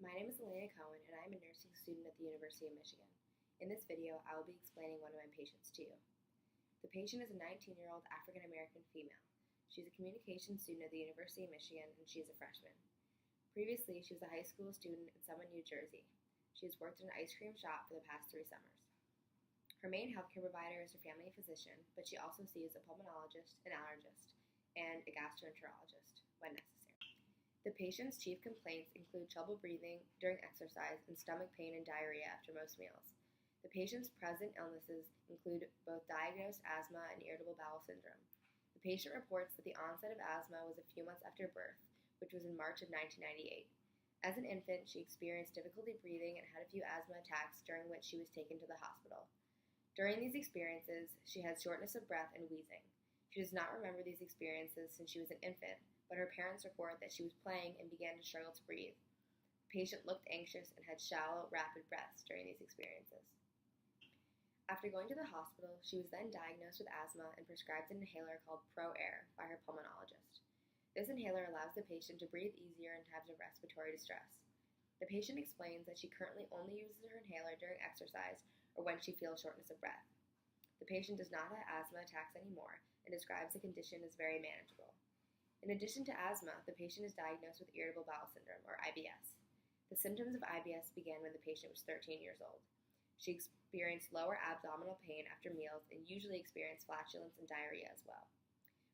My name is Elena Cohen, and I am a nursing student at the University of Michigan. In this video, I will be explaining one of my patients to you. The patient is a 19-year-old African American female. She is a communications student at the University of Michigan, and she is a freshman. Previously, she was a high school student in Summit, New Jersey. She has worked in an ice cream shop for the past 3 summers. Her main healthcare provider is her family physician, but she also sees a pulmonologist, an allergist, and a gastroenterologist when necessary. The patient's chief complaints include trouble breathing during exercise and stomach pain and diarrhea after most meals. The patient's present illnesses include both diagnosed asthma and irritable bowel syndrome. The patient reports that the onset of asthma was a few months after birth, which was in March of 1998. As an infant, she experienced difficulty breathing and had a few asthma attacks during which she was taken to the hospital. During these experiences, she had shortness of breath and wheezing. She does not remember these experiences since she was an infant, but her parents report that she was playing and began to struggle to breathe. The patient looked anxious and had shallow, rapid breaths during these experiences. After going to the hospital, she was then diagnosed with asthma and prescribed an inhaler called ProAir by her pulmonologist. This inhaler allows the patient to breathe easier and have respiratory distress. The patient explains that she currently only uses her inhaler during exercise or when she feels shortness of breath. The patient does not have asthma attacks anymore and describes the condition as very manageable. In addition to asthma, the patient is diagnosed with irritable bowel syndrome, or IBS. The symptoms of IBS began when the patient was 13 years old. She experienced lower abdominal pain after meals and usually experienced flatulence and diarrhea as well.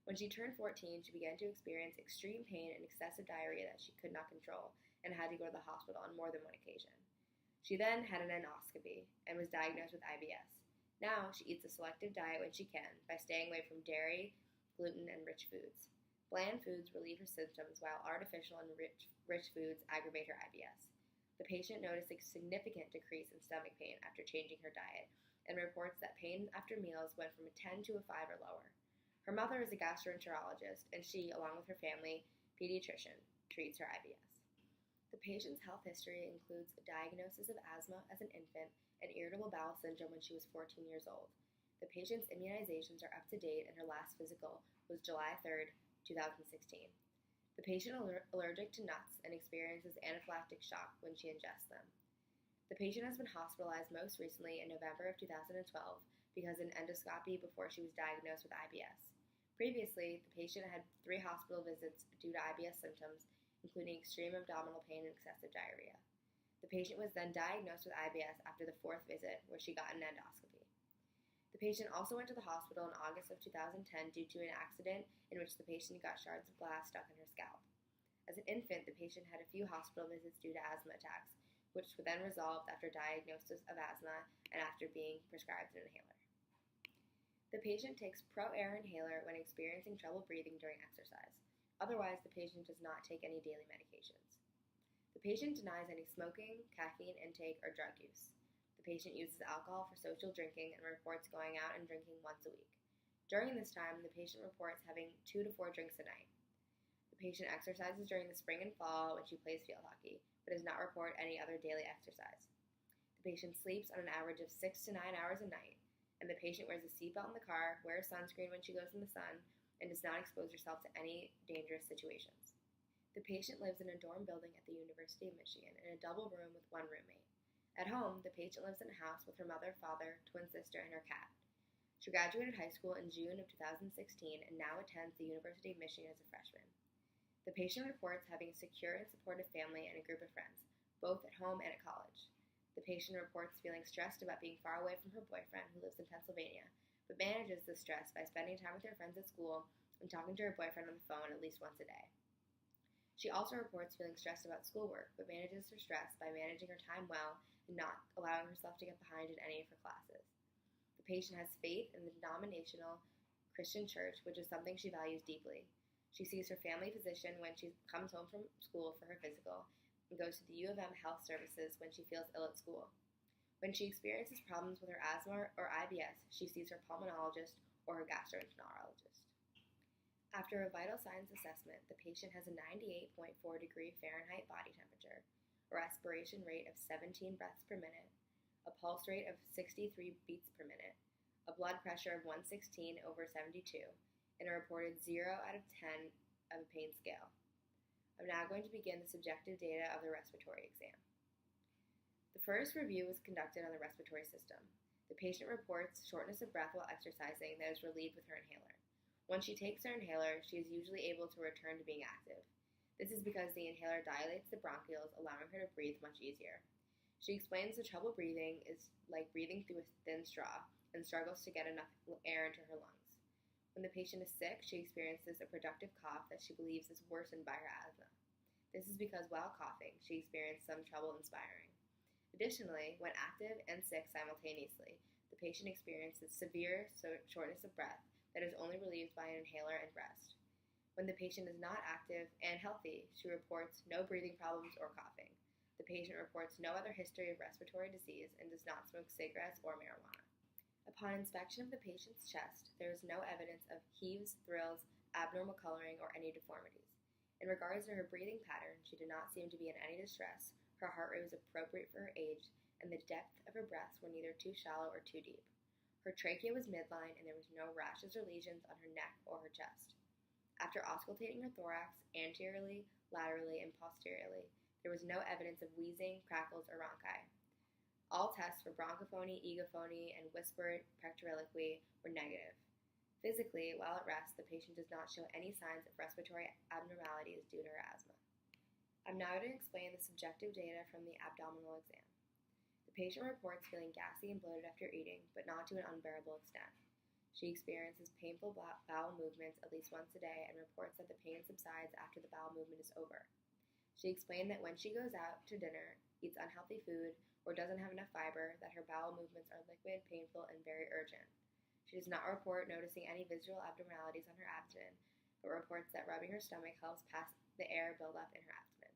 When she turned 14, she began to experience extreme pain and excessive diarrhea that she could not control and had to go to the hospital on more than one occasion. She then had an endoscopy and was diagnosed with IBS. Now she eats a selective diet when she can by staying away from dairy, gluten, and rich foods. Bland foods relieve her symptoms, while artificial and rich foods aggravate her IBS. The patient noticed a significant decrease in stomach pain after changing her diet and reports that pain after meals went from a 10 to a 5 or lower. Her mother is a gastroenterologist, and she, along with her family pediatrician, treats her IBS. The patient's health history includes a diagnosis of asthma as an infant and irritable bowel syndrome when she was 14 years old. The patient's immunizations are up to date, and her last physical was July 3rd, 2016. The patient is allergic to nuts and experiences anaphylactic shock when she ingests them. The patient has been hospitalized most recently in November of 2012 because of an endoscopy before she was diagnosed with IBS. Previously, the patient had 3 hospital visits due to IBS symptoms, including extreme abdominal pain and excessive diarrhea. The patient was then diagnosed with IBS after the 4th visit, where she got an endoscopy. The patient also went to the hospital in August of 2010 due to an accident in which the patient got shards of glass stuck in her scalp. As an infant, the patient had a few hospital visits due to asthma attacks, which were then resolved after diagnosis of asthma and after being prescribed an inhaler. The patient takes ProAir inhaler when experiencing trouble breathing during exercise. Otherwise, the patient does not take any daily medications. The patient denies any smoking, caffeine intake, or drug use. The patient uses alcohol for social drinking and reports going out and drinking once a week. During this time, the patient reports having 2 to 4 drinks a night. The patient exercises during the spring and fall when she plays field hockey, but does not report any other daily exercise. The patient sleeps on an average of 6 to 9 hours a night, and the patient wears a seatbelt in the car, wears sunscreen when she goes in the sun, and does not expose herself to any dangerous situations. The patient lives in a dorm building at the University of Michigan in a double room with 1 roommate. At home, the patient lives in a house with her mother, father, twin sister, and her cat. She graduated high school in June of 2016 and now attends the University of Michigan as a freshman. The patient reports having a secure and supportive family and a group of friends, both at home and at college. The patient reports feeling stressed about being far away from her boyfriend, who lives in Pennsylvania, but manages this stress by spending time with her friends at school and talking to her boyfriend on the phone at least once a day. She also reports feeling stressed about schoolwork, but manages her stress by managing her time well and not allowing herself to get behind in any of her classes. The patient has faith in the denominational Christian church, which is something she values deeply. She sees her family physician when she comes home from school for her physical and goes to the U of M health services when she feels ill at school. When she experiences problems with her asthma or IBS, she sees her pulmonologist or her gastroenterologist. After a vital signs assessment, the patient has a 98.4 degree Fahrenheit body temperature, a respiration rate of 17 breaths per minute, a pulse rate of 63 beats per minute, a blood pressure of 116/72, and a reported 0 out of 10 of a pain scale. I'm now going to begin the subjective data of the respiratory exam. The first review was conducted on the respiratory system. The patient reports shortness of breath while exercising that is relieved with her inhaler. Once she takes her inhaler, she is usually able to return to being active. This is because the inhaler dilates the bronchioles, allowing her to breathe much easier. She explains the trouble breathing is like breathing through a thin straw and struggles to get enough air into her lungs. When the patient is sick, she experiences a productive cough that she believes is worsened by her asthma. This is because while coughing, she experienced some trouble inspiring. Additionally, when active and sick simultaneously, the patient experiences severe shortness of breath that is only relieved by an inhaler and rest. When the patient is not active and healthy, she reports no breathing problems or coughing. The patient reports no other history of respiratory disease and does not smoke cigarettes or marijuana. Upon inspection of the patient's chest, there is no evidence of heaves, thrills, abnormal coloring, or any deformities. In regards to her breathing pattern, she did not seem to be in any distress. Her heart rate was appropriate for her age, and the depth of her breaths were neither too shallow or too deep. Her trachea was midline, and there was no rashes or lesions on her neck or her chest. After auscultating her thorax anteriorly, laterally, and posteriorly, there was no evidence of wheezing, crackles, or rhonchi. All tests for bronchophony, egophony, and whispered pectoraliquy were negative. Physically, while at rest, the patient does not show any signs of respiratory abnormalities due to her asthma. I'm now going to explain the subjective data from the abdominal exam. The patient reports feeling gassy and bloated after eating, but not to an unbearable extent. She experiences painful bowel movements at least once a day and reports that the pain subsides after the bowel movement is over. She explained that when she goes out to dinner, eats unhealthy food, or doesn't have enough fiber, that her bowel movements are liquid, painful, and very urgent. She does not report noticing any visual abnormalities on her abdomen, but reports that rubbing her stomach helps pass the air buildup in her abdomen.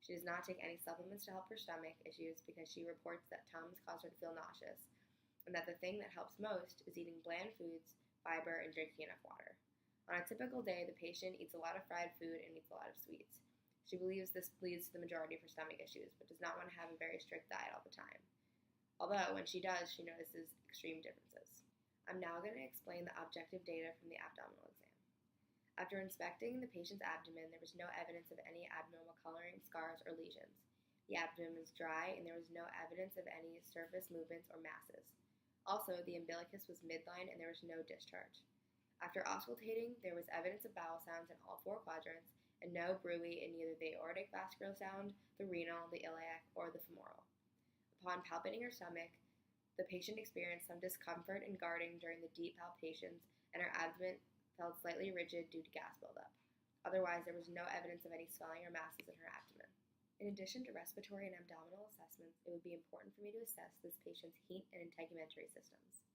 She does not take any supplements to help her stomach issues because she reports that Tums cause her to feel nauseous, and that the thing that helps most is eating bland foods, fiber, and drinking enough water. On a typical day, the patient eats a lot of fried food and eats a lot of sweets. She believes this leads to the majority of her stomach issues, but does not want to have a very strict diet all the time. Although, when she does, she notices extreme differences. I'm now going to explain the objective data from the abdominal exam. After inspecting the patient's abdomen, there was no evidence of any abnormal coloring, scars, or lesions. The abdomen was dry, and there was no evidence of any surface movements or masses. Also, the umbilicus was midline, and there was no discharge. After auscultating, there was evidence of bowel sounds in all four quadrants, and no bruit in either the aortic vascular sound, the renal, the iliac, or the femoral. Upon palpating her stomach, the patient experienced some discomfort and guarding during the deep palpitations, and her abdomen felt slightly rigid due to gas buildup. Otherwise, there was no evidence of any swelling or masses in her abdomen. In addition to respiratory and abdominal assessments, it would be important for me to assess this patient's heat and integumentary systems.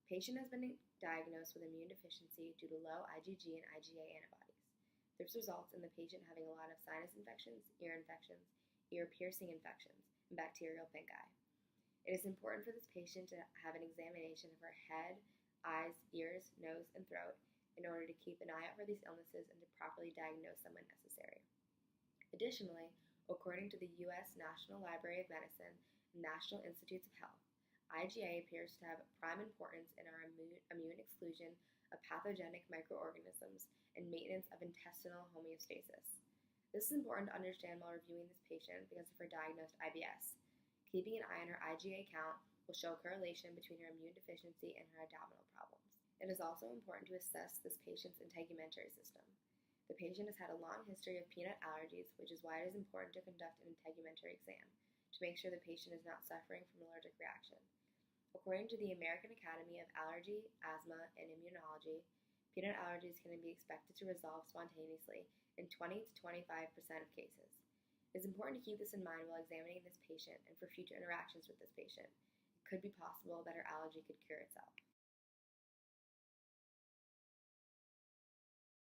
Patient has been diagnosed with immune deficiency due to low IgG and IgA antibodies. This results in the patient having a lot of sinus infections, ear piercing infections, and bacterial pink eye. It is important for this patient to have an examination of her head, eyes, ears, nose, and throat in order to keep an eye out for these illnesses and to properly diagnose them when necessary. Additionally, according to the U.S. National Library of Medicine and National Institutes of Health, IgA appears to have prime importance in our immune exclusion of pathogenic microorganisms and maintenance of intestinal homeostasis. This is important to understand while reviewing this patient because of her diagnosed IBS. Keeping an eye on her IgA count will show correlation between her immune deficiency and her abdominal problems. It is also important to assess this patient's integumentary system. The patient has had a long history of peanut allergies, which is why it is important to conduct an integumentary exam to make sure the patient is not suffering from an allergic reaction. According to the American Academy of Allergy, Asthma, and Immunology, peanut allergies can be expected to resolve spontaneously in 20 to 25% of cases. It is important to keep this in mind while examining this patient and for future interactions with this patient. It could be possible that her allergy could cure itself.